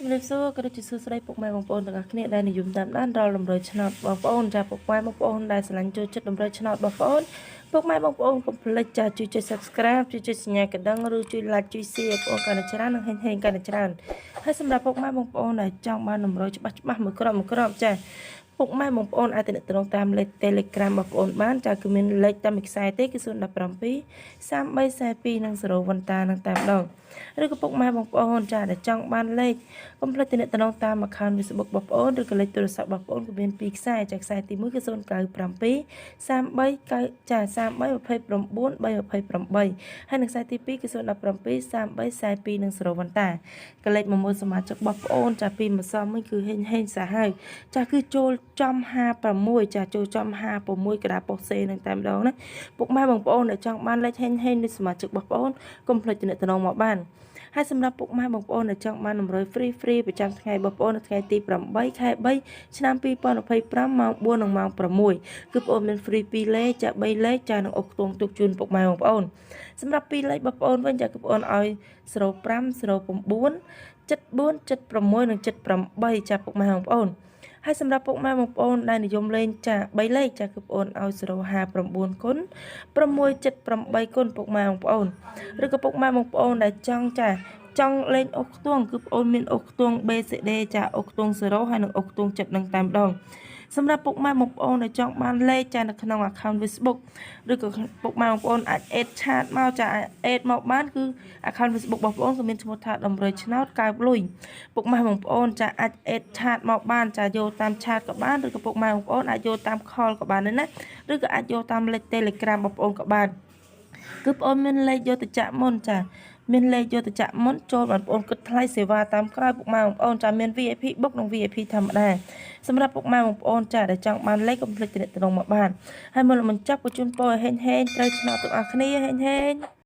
ជំរាបសួរក៏ដូចជាសួស្តីពុកម៉ែបងប្អូនទាំងអស់គ្នាដែលនិយមតាមដានដល់ដំណើរឆ្នោតបងប្អូនចាពុកម៉ែបងប្អូនដែលស្រឡាញ់ចូលចិត្តដំណើរឆ្នោតបងប្អូនពុកម៉ែបងប្អូនកុំភ្លេចចាជួយចុច Subscribe ជួយចុចសញ្ញាកណ្ដឹងឬជួយ Like ជួយ Share បងប្អូនកាន់តែច្រើននិងហេងកាន់តែច្រើនហើយសម្រាប់ពុកម៉ែបងប្អូនដែលចង់បានដំណើរច្បាស់មួយគ្រាប់ចាពុកម៉ែបងប្អូនអាចទំនាក់ទំនងតាមលេខ Telegram បងប្អូនបានចាគឺមានលេខតាមមួយខ្សែទេគឺ017 3342និង0វ៉ាន់តានឹងតែម្ដងឬក៏ពុកម៉ែបងប្អូនចាដែលចង់បានលេខកុំភ្លេចទំនាក់ទំនងតាម account Facebook បងប្អូនឬក៏លេខទូរស័ព្ទបងប្អូនក៏មាន2ខ្សែចាខ្សែទី1គឺ097 339ចា3329 328ហើយនិងខ្សែទី2គឺ017 3342និង0វ៉ាន់តាក៏លេខមកមួយសមាជិកបងប្អូនចាពីម្សិលមិញគឺហេងសាហាវចាគឺចូលចំ56ចាចូលចំ56កដាប៉ុសសេនឹងតែម្ដងណាពុកម៉ែបងប្អូនដែលចង់បានលេខហេងនៃសមាជិកបងប្អូនកុំភ្លេចទំនាក់ទំនងមកបានហើយសម្រាប់ពុកម៉ែបងប្អូនដែលចង់បានតម្រុយ free ប្រចាំថ្ងៃបងប្អូននៅថ្ងៃទី8ខែ3ឆ្នាំ2025ម៉ោង4និងម៉ោង6គឺបងប្អូនមាន free 2លេខចា3លេខចានឹងអុកខ្ទង់ទុកជូនពុកម៉ែបងប្អូនសម្រាប់2លេខបងប្អូនវិញចាគឺបងប្អូនឲ្យ05 09 74 76និង78ចាពុកម៉ែបងប្អូនហើយសម្រាប់ពុកម៉ែបងប្អូនដែលនិយមលេងចា3លេខចាគឺបងប្អូនឲ្យ059គុណ678គុណពុកម៉ែបងប្អូនឬក៏ពុកម៉ែបងប្អូនដែលចង់លេងអុកខ្ទង់គឺបងប្អូនមានអុកខ្ទង់ BCD ចាអុកខ្ទង់0ហើយនិងអុកខ្ទង់7នឹងតែម្ដងសម្រាប់ពុកម៉ែបងប្អូនដែលចង់បានលេខចានៅក្នុង account Facebook ឬក៏ពុកម៉ែបងប្អូនអាច add chat មកចា add មកបានគឺ account Facebook បងប្អូនក៏មានឈ្មោះថាដំរីឆ្នោតកើបលុយពុកម៉ែបងប្អូនចាអាច add chat មកបានចាយកតាម chat ក៏បានឬក៏ពុកម៉ែបងប្អូនអាចយកតាម call ក៏បានដែរណាឬក៏អាចយកតាមលេខ Telegram បងប្អូនក៏បានគឺបងប្អូនមានលេខយកទៅចាក់មុនចាមានលេខយកទៅចាក់មុនចូលបងប្អូនគិតថ្លៃសេវាតាមក្រោយពុកម៉ែបងប្អូនចាមាន VIP book និង VIP ធម្មតាសម្រាប់ពុកម៉ែបងប្អូនចាដែលចង់បានលេខកុំភ្លេចទំនាក់ទំនងមកបានហើយមុននឹងបញ្ចប់ក៏ជូនពរហេងត្រូវឆ្នោតទាំងអស់គ្នាហេង